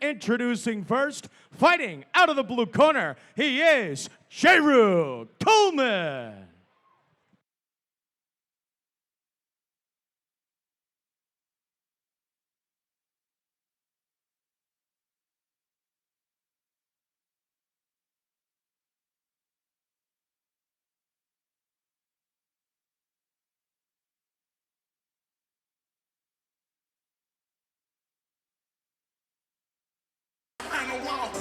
introducing first, fighting out of the blue corner, he is Coleman.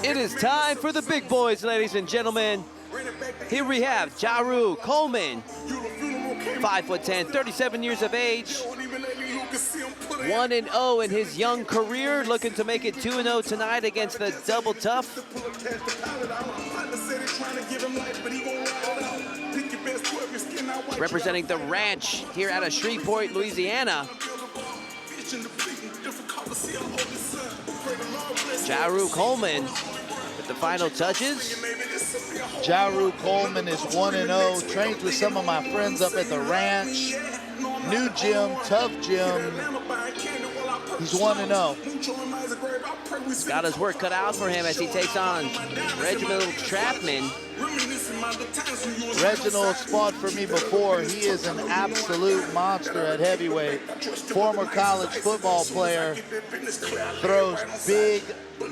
It is time for the big boys, ladies and gentlemen. Here we have Coleman, 5'10", 37 years of age, 1-0 in his young career, looking to make it 2-0 tonight against the Double Tough. Representing the Ranch here out of Shreveport, Louisiana. Coleman with the final touches. Coleman is 1-0, trains with some of my friends up at the Ranch. New gym, tough gym. He's 1-0. He's got his work cut out for him as he takes on Reginald Chapman. Reginald's fought for me before. He is an absolute monster at heavyweight. Former college football player, throws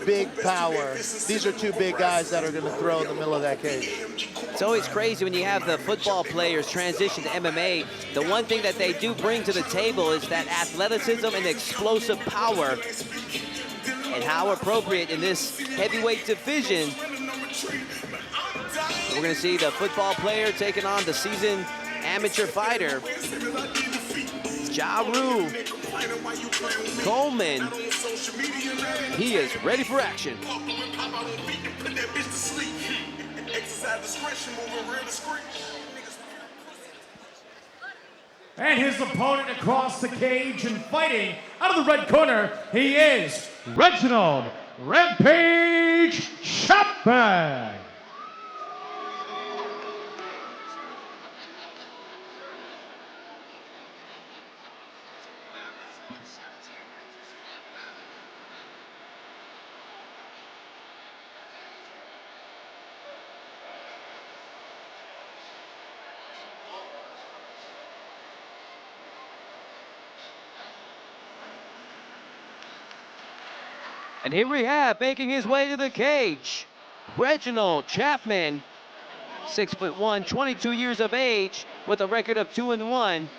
big power. These are two big guys that are going to throw in the middle of that cage. It's always crazy when you have the football players transition to MMA. The one thing that they do bring to the table is that athleticism and explosive power. And how appropriate in this heavyweight division. We're going to see the football player taking on the seasoned amateur fighter. Coleman. He is ready for action. And his opponent across the cage and fighting out of the red corner, he is Reginald Rampage Chapman. And here we have, making his way to the cage, Reginald Chapman, 6'1", 22 years of age, with a record of 2-1,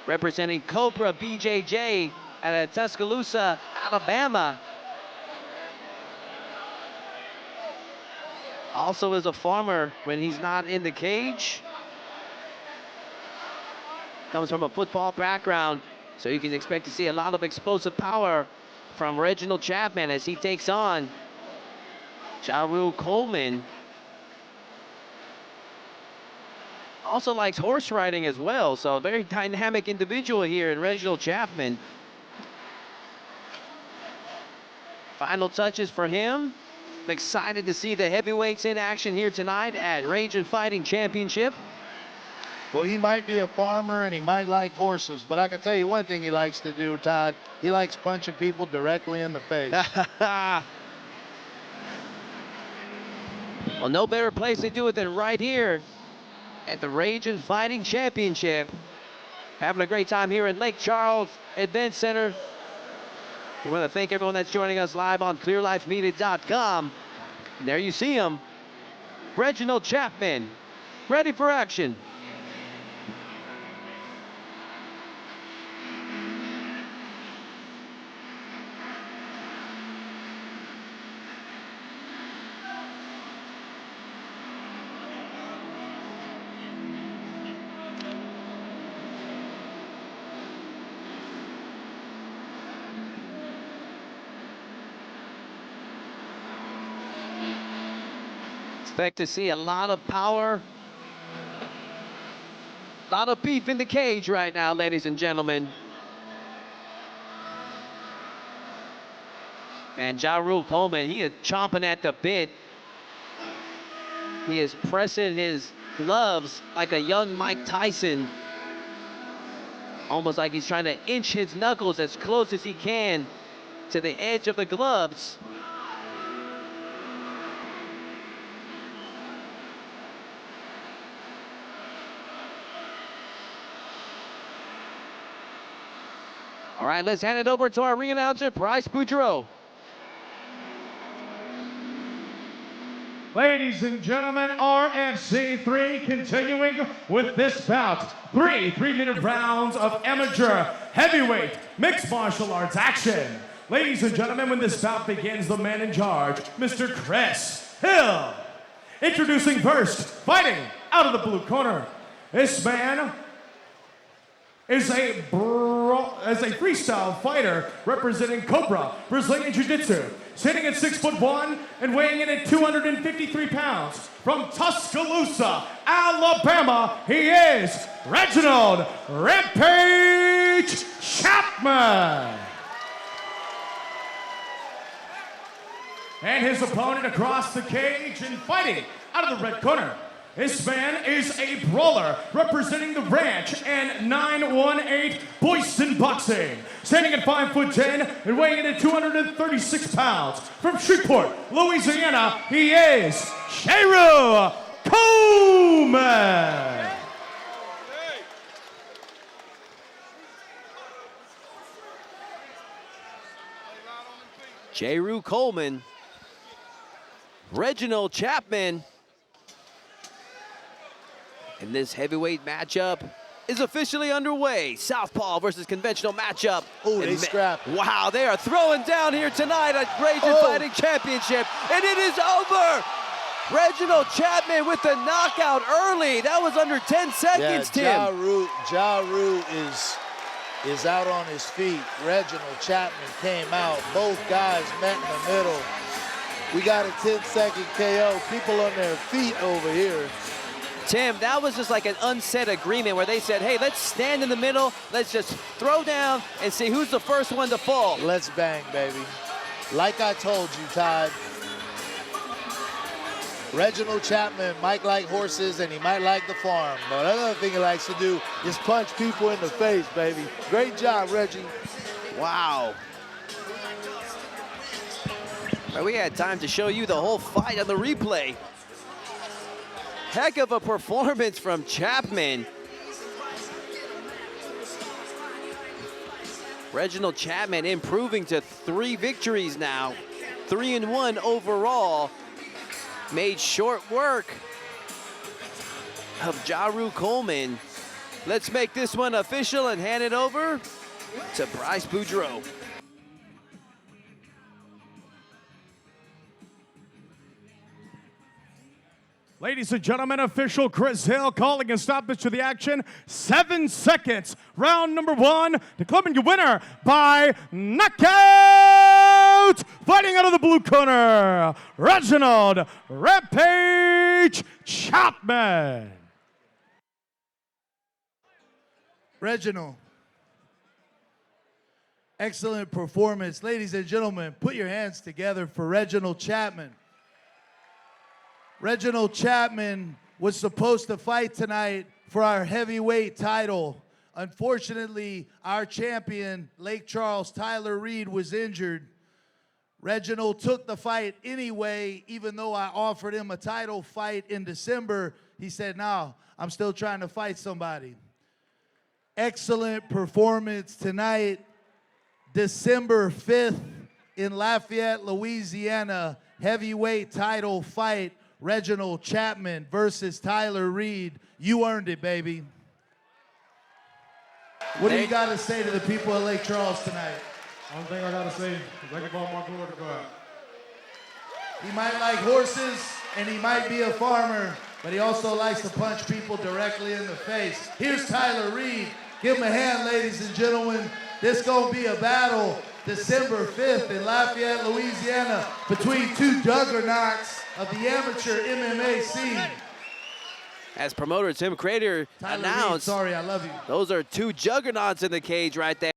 representing Cobra BJJ out of Tuscaloosa, Alabama. Also is a farmer when he's not in the cage. Comes from a football background, so you can expect to see a lot of explosive power from Reginald Chapman as he takes on Coleman. Also likes horse riding as well, so a very dynamic individual here in Reginald Chapman. Final touches for him. I'm excited to see the heavyweights in action here tonight at Ragin Fighting Championship. Well, he might be a farmer and he might like horses, but I can tell you one thing he likes to do, Todd. He likes punching people directly in the face. Well, no better place to do it than right here at the Ragin Fighting Championship. Having a great time here in Lake Charles Event Center. We want to thank everyone that's joining us live on clearlifemedia.com. And there you see him, Reginald Chapman, ready for action. Expect to see a lot of power, a lot of beef in the cage right now, ladies and gentlemen. And Coleman, he is chomping at the bit. He is pressing his gloves like a young Mike Tyson. Almost like he's trying to inch his knuckles as close as he can to the edge of the gloves. All right, let's hand it over to our ring announcer, Bryce Boudreau. Ladies and gentlemen, RFC 3 continuing with this bout. Three 3-minute rounds of amateur heavyweight mixed martial arts action. Ladies and gentlemen, when this bout begins, the man in charge, Mr. Chris Hill. Introducing first, fighting out of the blue corner. This man is a freestyle fighter representing Cobra Brazilian Jiu-Jitsu, sitting at 6'1" and weighing in at 253 pounds. From Tuscaloosa, Alabama, he is Reginald Rampage Chapman. And his opponent across the cage and fighting out of the red corner. This man is a brawler representing the Ranch and 918 Boyston Boxing. Standing at 5'10" and weighing in at 236 pounds. From Shreveport, Louisiana, he is Cheru Coleman. Cheru Coleman, Reginald Chapman. And this heavyweight matchup is officially underway. Southpaw versus conventional matchup. Oh, they scrap. Wow, they are throwing down here tonight at Ragin Fighting Championship. And it is over. Reginald Chapman with the knockout early. That was under 10 seconds, Tim. Ja Rule is out on his feet. Reginald Chapman came out. Both guys met in the middle. We got a 10-second KO. People on their feet over here. Tim, that was just like an unsaid agreement where they said, hey, let's stand in the middle, let's just throw down and see who's the first one to fall. Let's bang, baby. Like I told you, Todd, Reginald Chapman might like horses and he might like the farm, but another thing he likes to do is punch people in the face, baby. Great job, Reggie. Wow. Well, we had time to show you the whole fight on the replay. Heck of a performance from Chapman. Reginald Chapman improving to 3 victories now. 3-1 overall. Made short work of Cheru Coleman. Let's make this one official and hand it over to Bryce Boudreau. Ladies and gentlemen, official Chris Hill calling a stoppage to the action. 7 seconds. Round number 1. Declaring your winner by knockout. Fighting out of the blue corner, Reginald Rampage Chapman. Reginald, excellent performance. Ladies and gentlemen, put your hands together for Reginald Chapman. Reginald Chapman was supposed to fight tonight for our heavyweight title. Unfortunately, our champion, Lake Charles Tyler Reed, was injured. Reginald took the fight anyway, even though I offered him a title fight in December. He said, no, I'm still trying to fight somebody. Excellent performance tonight, December 5th in Lafayette, Louisiana, heavyweight title fight. Reginald Chapman versus Tyler Reed. You earned it, baby. What do you got to say to the people of Lake Charles tonight? One thing I got to say is I give all my glory to God. He might like horses and he might be a farmer, but he also likes to punch people directly in the face. Here's Tyler Reed. Give him a hand, ladies and gentlemen. This gonna be a battle December 5th in Lafayette, Louisiana, between 2 juggernauts of the amateur MMA scene. As promoter Tim Crater announced, Reed, sorry, I love you. Those are 2 juggernauts in the cage right there.